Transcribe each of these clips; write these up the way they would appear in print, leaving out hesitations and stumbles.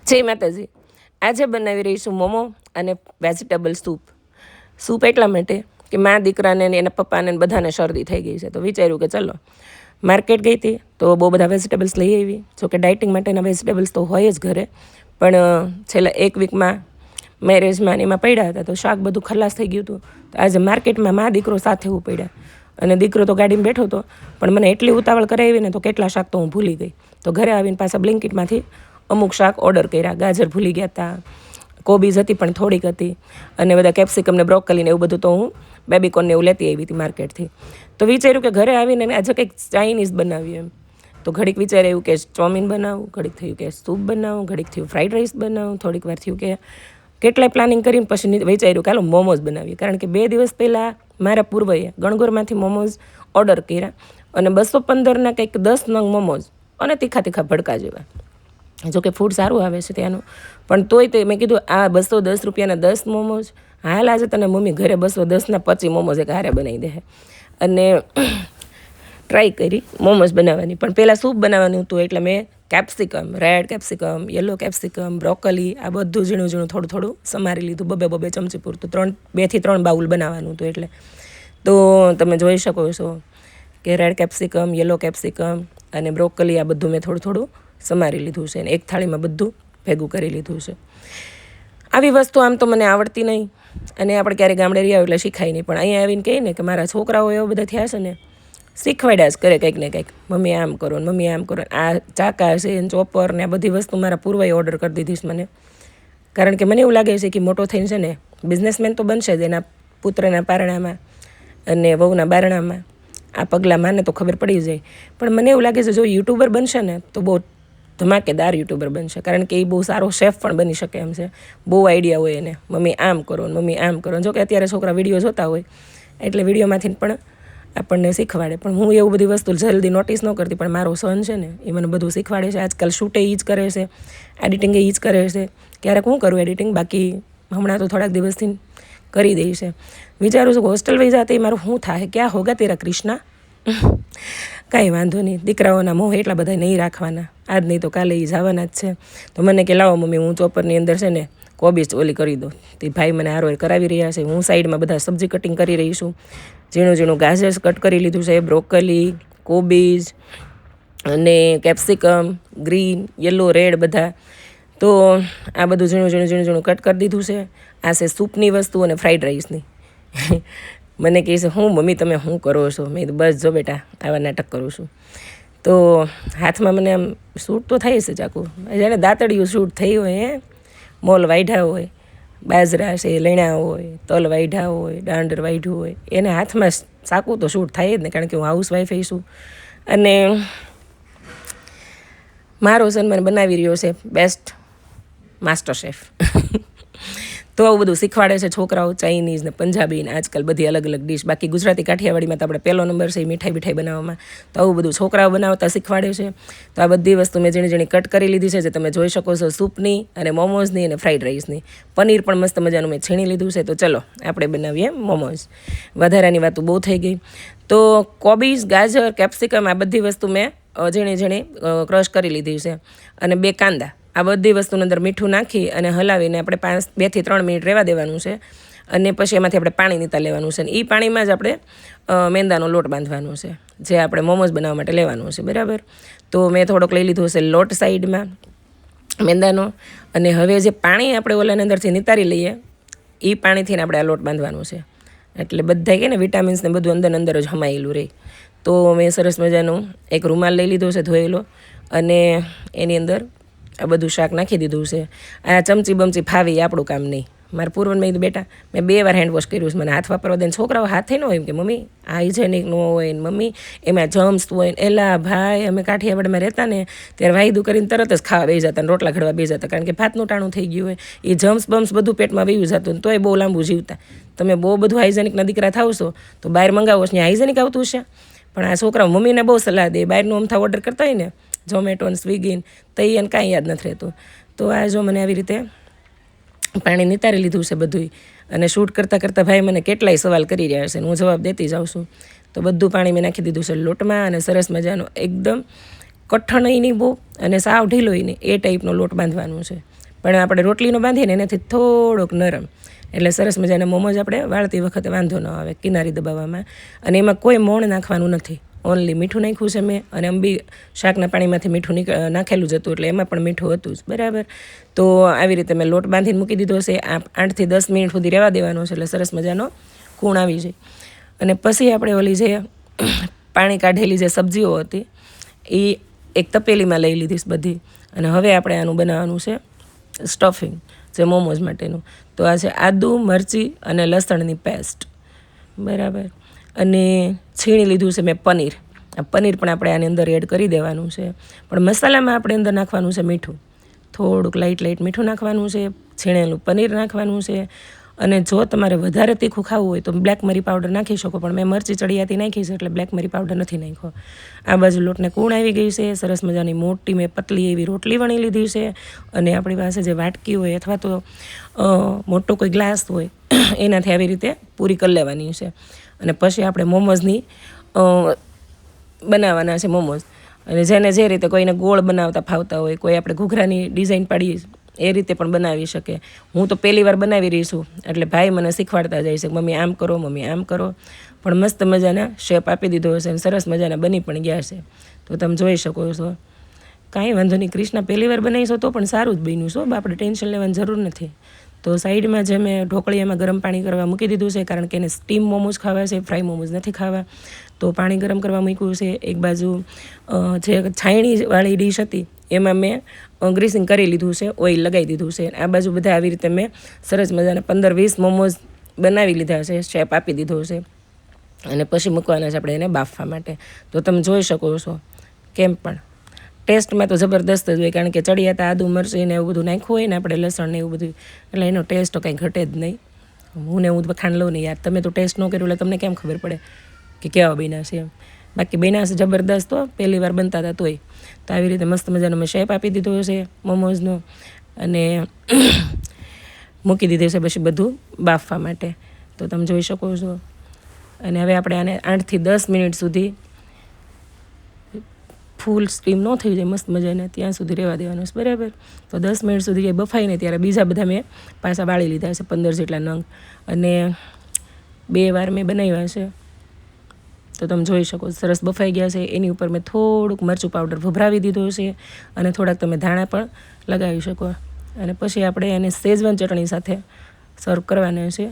જય માતાજી. આજે બનાવી રહીશું મોમો અને વેજીટેબલ સૂપ એટલા માટે કે મા દીકરાને એના પપ્પાને બધાને શરદી થઈ ગઈ છે, તો વિચાર્યું કે ચલો માર્કેટ ગઈ હતી તો બહુ બધા વેજીટેબલ્સ લઈ આવી. જોકે ડાયટિંગ માટેના વેજીટેબલ્સ તો હોય જ ઘરે, પણ છેલ્લા એક વીકમાં મેરેજમાં એમાં પડ્યા હતા તો શાક બધું ખલાસ થઈ ગયું હતું. તો આજે માર્કેટમાં મા દીકરો સાથે પડ્યા અને દીકરો તો ગાડીમાં બેઠો હતો, પણ મને એટલી ઉતાવળ કરાવી ને તો કેટલા શાક તો હું ભૂલી ગઈ. તો ઘરે આવીને પાછા બ્લિંકિટમાંથી અમુક શાક ઓર્ડર કર્યા. ગાજર ભૂલી ગયા હતા, કોબીઝ હતી પણ થોડીક હતી, અને બધા કેપ્સિકમ ને બ્રોકલી ને એવું બધું તો હું બેબીકોર્ન ને એવું લેતી આવી હતી માર્કેટથી. તો વિચાર્યું કે ઘરે આવીને આજે કંઈક ચાઇનીઝ બનાવ્યું એમ. તો ઘડીક વિચાર્યું કે ચોમીન બનાવું, ઘડીક થયું કે સૂપ બનાવું, ઘડીક થયું ફ્રાઈડ રાઈસ બનાવું, થોડીક વાર થયું કે કેટલાય પ્લાનિંગ કરીને પછી વિચાર્યું કે હાલો મોમોઝ બનાવીએ. કારણ કે 2 દિવસ પહેલાં મારા પૂર્વએ ગણગોરમાંથી મોમોઝ ઓર્ડર કર્યા અને 215ના કંઈક 10 નંગ મોમોઝ અને તીખા તીખા ભડકા જેવા. જોકે ફૂડ સારું આવે છે ત્યાંનું, પણ તોય તે મેં કીધું આ 210 રૂપિયાના 10 મોમોઝ, હાલ આજે તને મમ્મી ઘરે 210ના 25 મોમોઝ એક હારે બનાવી દે. અને ટ્રાય કરી મોમોઝ બનાવવાની, પણ પહેલાં સૂપ બનાવવાનું હતું એટલે મેં capsicum, red capsicum, yellow capsicum, broccoli આ બધું ઝીણું ઝીણું થોડું થોડું સમારી લીધું. બબે ચમચી પૂરતું 2 થી 3 બાઉલ બનાવવાનું હતું એટલે. તો તમે જોઈ શકો છો કે રેડ કેપ્સિકમ, યલો કેપ્સિકમ અને બ્રોકલી આ બધું મેં થોડું થોડું સમારી લીધું છે અને એક થાળીમાં બધું ભેગું કરી લીધું છે. આવી વસ્તુ આમ તો મને આવડતી નહીં અને આપણે ક્યારેક ગામડે રહ્યા એટલે શીખાય નહીં, પણ અહીંયા આવીને કહે ને કે મારા છોકરાઓ એવા બધા થયા છે ને, શીખવાડ્યા જ કરે કંઈક ને કંઈક. મમ્મી આમ કરો ને મમ્મી આમ કરો. આ ચાકા છે ને ચોપર ને આ બધી વસ્તુ મારા પૂર્વએ ઓર્ડર કરી દીધી છે મને, કારણ કે મને એવું લાગે છે કે મોટો થઈને છે ને બિઝનેસમેન તો બનશે જ. એના પુત્રના પારણામાં અને વહુના બારણામાં આ પગલાં માને તો ખબર પડી જાય, પણ મને એવું લાગે છે જો યુટ્યુબર બનશે ને તો બહુ ધમાકેદાર યુટ્યુબર બનશે, કારણ કે એ બહુ સારો શેફ પણ બની શકે એમ છે. બહુ આઈડિયા હોય એને, મમ્મી આમ કરો ને મમ્મી આમ કરો. જો કે અત્યારે છોકરા વિડીયો જોતા હોય એટલે વિડીયોમાંથી પણ આપણને શીખવાડે, પણ હું એવું બધી વસ્તુ જલ્દી નોટિસ ન કરતી, પણ મારો સન છે ને એ મને બધું શીખવાડે છે. આજકાલ શૂટે એ જ કરે છે, એડિટિંગ એ જ કરે છે. ક્યારેક હું કરું એડિટિંગ, બાકી હમણાં તો થોડાક દિવસથી કરી દઈ છે. વિચારું છું કે હોસ્ટેલ વહી જાતે મારું શું થાય, ક્યાં હોગા તેરા કૃષ્ણા. કાંઈ વાંધો નહીં, દીકરાઓના મોહ એટલા બધા નહીં રાખવાના, આજ નહીં તો કાલે એ જવાના જ છે. તો મને કે લાવો મમ્મી હું ચોપરની અંદર છે ને કોબીજ ઓલી કરી દો. તે ભાઈ મને હારો કરાવી રહ્યા છે, હું સાઈડમાં બધા સબ્જી કટિંગ કરી રહી છું. ઝીણું ઝીણું ગાજર કટ કરી લીધું છે, બ્રોકલી, કોબીજ અને કેપ્સિકમ, ગ્રીન, યલો, રેડ બધા. તો આ બધું ઝીણું ઝીણું કટ કરી દીધું છે. આ છે સૂપની વસ્તુ અને ફ્રાઈડ રાઈસની. મને કહે છે હું મમ્મી તમે શું કરો છો? મેં બસ જો બેટા આવા નાટક કરું છું. તો હાથમાં મને આમ શૂટ તો થાય છે ચાકુ, જાણે દાંતડિયું શૂટ થઈ હોય, મોલ વાઢ્યા હોય, બાજરા છે લણ્યા હોય, તલ વાઢ્યા હોય, દાંડર વાઢ્યું હોય, એને હાથમાં ચાકુ તો શૂટ થાય જ ને, કારણ કે હું હાઉસવાઈફ છું. અને મારો સન મને બનાવી રહ્યો છે બેસ્ટ માસ્ટર શેફ. તો આવું બધું શીખવાડે છે છોકરાઓ, ચાઇનીઝ ને પંજાબી ને આજકાલ બધી અલગ અલગ ડીશ. બાકી ગુજરાતી કાઠિયાવાડીમાં તો આપણે પહેલો નંબર છે મીઠાઈ બનાવવામાં. તો આવું બધું છોકરાઓ બનાવતા શીખવાડે છે. તો આ બધી વસ્તુ મેં ઝીણી ઝીણી કટ કરી લીધી છે, જે તમે જોઈ શકો છો, સૂપની અને મોમોઝની અને ફ્રાઈડ રાઈસની. પનીર પણ મસ્ત મજાનું મેં છીણી લીધું છે. તો ચલો આપણે બનાવીએ મોમોઝ. વધારાની વાતો બહુ થઈ ગઈ. તો કોબીજ, ગાજર, કેપ્સિકમ આ બધી વસ્તુ મેં ઝીણી ઝીણી ક્રશ કરી લીધી છે, અને 2 કાંદા. આ બધી વસ્તુની અંદર મીઠું નાખી અને હલાવીને આપણે 2 થી 3 મિનિટ રહેવા દેવાનું છે. અને પછી એમાંથી આપણે પાણી નીતા લેવાનું છે, અને એ પાણીમાં જ આપણે મેંદાનો લોટ બાંધવાનો છે, જે આપણે મોમોઝ બનાવવા માટે લેવાનું છે. બરાબર. તો મેં થોડોક લઈ લીધો છે લોટ સાઈડમાં મેંદાનો, અને હવે જે પાણી આપણે ઓલાની અંદરથી નિતારી લઈએ એ પાણીથી આપણે આ લોટ બાંધવાનું છે. એટલે બધા કહે ને વિટામિન્સ ને બધું અંદર જ હમાયેલું રહે. તો મેં સરસ મજાનું એક રૂમાલ લઈ લીધો છે ધોયેલો, અને એની અંદર આ બધું શાક નાખી દીધું છે. આ ચમચી બમચી ફાવી આપણું કામ નહીં. મારા પૂર્વને મેં કીધું બેટા મેં 2 વાર હેન્ડ વોશ કર્યું છે, મને હાથ વાપરવા દે. છોકરાઓ હાથે ન હોય એમ કે મમ્મી હાઇજેનિક ન હોય ને મમ્મી એમાં જમ્સ હોય ને. એલા ભાઈ અમે કાઠિયાવાડમાં રહેતા ને ત્યારે વાયદું કરીને તરત જ ખાવા બેસી જતા ને રોટલા ઘડવા બેસી જતા, કારણ કે ભાતનું ટાણું થઈ ગયું હોય. એ જમ્સ બમ્સ બધું પેટમાં વયું જતું ને તોય બહુ લાંબુ જીવતા. તમે બહુ બધું હાઇજેનિકના દીકરા થાવશો તો બહાર મંગાવો છો, ત્યાં હાઇજેનિક આવતું છે. પણ આ છોકરાઓ મમ્મીને બહુ સલાહ દે, બહારનું અમથા ઓર્ડર કરતા હોય ને ઝોમેટો ને સ્વિગી ને, તો એને કાંઈ યાદ નથી રહેતું. તો આ જો મને આવી રીતે પાણી નિતારી લીધું છે બધું, અને શૂટ કરતાં ભાઈ મને કેટલાય સવાલ કરી રહ્યા છે, હું જવાબ દેતી જાઉં છું. તો બધું પાણી મેં નાખી દીધું છે લોટમાં, અને સરસ મજાનો એકદમ કઠણ નહીં બહુ અને સાવ ઢીલો નહીં, એ ટાઈપનો લોટ બાંધવાનો છે. પણ આપણે રોટલીનો બાંધીએ ને એનાથી થોડોક નરમ, એટલે સરસ મજાના મોમોજ આપણે વાળતી વખતે વાંધો ન આવે કિનારી દબાવવામાં. અને એમાં કોઈ મોણ નાખવાનું નથી, ઓનલી મીઠું નાખ્યું છે મેં, અને અંબી શાકના પાણીમાંથી મીઠું નાખેલું જ હતું, એટલે એમાં પણ મીઠું હતું જ, બરાબર. તો આવી રીતે મેં લોટ બાંધીને મૂકી દીધો છે. 8 થી 10 મિનિટ સુધી રહેવા દેવાનો છે, એટલે સરસ મજાનો કૂણ આવી જાય. અને પછી આપણે ઓલી જે પાણી કાઢેલી જે સબ્જીઓ હતી એ એક તપેલીમાં લઈ લીધીશ બધી. અને હવે આપણે આનું બનાવવાનું છે સ્ટફિંગ, જે મોમોઝ માટેનું. તો આ છે આદુ, મરચી અને લસણની પેસ્ટ, બરાબર. અને છીણી લીધું છે મેં પનીર. આ પનીર પણ આપણે આની અંદર એડ કરી દેવાનું છે. પણ મસાલામાં આપણે અંદર નાખવાનું છે મીઠું, થોડુંક લાઇટ મીઠું નાખવાનું છે, છીણેલું પનીર નાખવાનું છે. અને જો તમારે વધારે તીખું ખાવું હોય તો બ્લેક મરી પાવડર નાખી શકો, પણ મેં મરચી ચડિયાતી નાખી છે એટલે બ્લેક મરી પાવડર નથી નાખ્યો. આ બાજુ લોટને કૂણ આવી ગઈ છે, સરસ મજાની મોટી મેં પતલી એવી રોટલી વણી લીધી છે. અને આપણી પાસે જે વાટકી હોય અથવા તો મોટો કોઈ ગ્લાસ હોય એનાથી આવી રીતે પૂરી કરી લેવાની છે. અને પછી આપણે મોમોઝની બનાવવાના છે મોમોઝ. અને જેને જે રીતે કોઈને ગોળ બનાવતા ફાવતા હોય, કોઈ આપણે ઘૂઘરાની ડિઝાઇન પાડી એ રીતે પણ બનાવી શકે. હું તો પહેલી વાર બનાવી રહી છું, એટલે ભાઈ મને શીખવાડતા જાય છે, મમ્મી આમ કરો, મમ્મી આમ કરો. પણ મસ્ત મજાના શેપ આપી દીધો હશે અને સરસ મજાના બની પણ ગયા છે. તો તમે જોઈ શકો છો. કાંઈ વાંધો નહીં, ક્રિષ્ના પહેલી વાર બનાવીશો તો પણ સારું જ બન્યું છો, આપણે ટેન્શન લેવાની જરૂર નથી. તો સાઈડમાં જે મેં ઢોકળીયામાં ગરમ પાણી કરવા મૂકી દીધું છે, કારણ કે એને સ્ટીમ મોમોઝ ખાવા છે, ફ્રાય મોમોઝ નથી ખાવા. તો પાણી ગરમ કરવા મૂક્યું છે. એક બાજુ જે છાયણીવાળી ડીશ હતી એમાં મેં ગ્રીસિંગ કરી લીધું છે, ઓઇલ લગાવી દીધું છે. આ બાજુ બધા આવી રીતે મેં સરસ મજાના 15-20 મોમોઝ બનાવી લીધા છે, શેપ આપી દીધો છે. અને પછી મૂકવાના છે આપણે એને બાફવા માટે. તો તમે જોઈ શકો છો. કેમ પણ ટેસ્ટમાં તો જબરદસ્ત જ હોય, કારણ કે ચડિયાતા આદુ મરચી ને એવું બધું નાખ્યું હોય ને આપણે, લસણ ને એવું બધું, એટલે એનો ટેસ્ટ તો કંઈ ઘટે જ નહીં. હું વખાણ લઉં નહીં યાર, તમે તો ટેસ્ટ ન કર્યું એટલે તમને કેમ ખબર પડે કે કેવા બન્યા છે એમ. બાકી બન્યા છે જબરદસ્ત, તો પહેલી વાર બનતા હતા તોય. તો આવી રીતે મસ્ત મજાનો મેં શેપ આપી દીધો છે મોમોઝનો, અને મૂકી દીધું છે પછી બધું બાફવા માટે. તો તમે જોઈ શકો છો. અને હવે આપણે આને 8 થી 10 મિનિટ સુધી ફૂલ સ્ટીમ ન થઈ જાય મસ્ત મજાના ત્યાં સુધી રહેવા દેવાનું છે, બરાબર. તો 10 મિનિટ સુધી બફાઈ ને ત્યારે બીજા બધા મેં પાછા વાળી લીધા છે 15 જેટલા નંગ, અને 2 વાર મેં બનાવ્યા છે. તો તમે જોઈ શકો સરસ બફાઈ ગયા છે. એની ઉપર મેં થોડુંક મરચું પાવડર ભભરાવી દીધો છે, અને થોડાક તમે ધાણા પણ લગાવી શકો. અને પછી આપણે એને શેઝવાન ચટણી સાથે સર્વ કરવાના છે.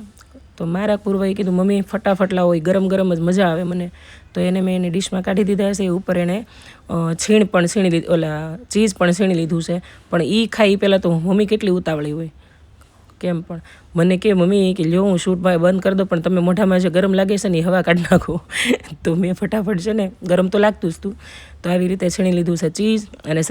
તો મારા પૂર્વએ કીધું મમ્મી ફટાફટ લાવો, હોય ગરમ ગરમ જ મજા આવે મને. તો એને મેં એની ડીશમાં કાઢી દીધા છે. ઉપર એને ચીઝ પણ છીણી લીધું છે. પણ એ ખાઈ પહેલાં તો મમ્મી કેટલી ઉતાવળી હોય, કેમ પણ મને કે મમ્મી કે લ્યો હું શૂટ બંધ કરી દો, પણ તમે મોઢામાં જે ગરમ લાગે છે ને એ હવા કાઢી નાખો. તો મેં ફટાફટ છે ને, ગરમ તો લાગતું જ તું, તો આવી રીતે છીણી લીધું છે ચીઝ અને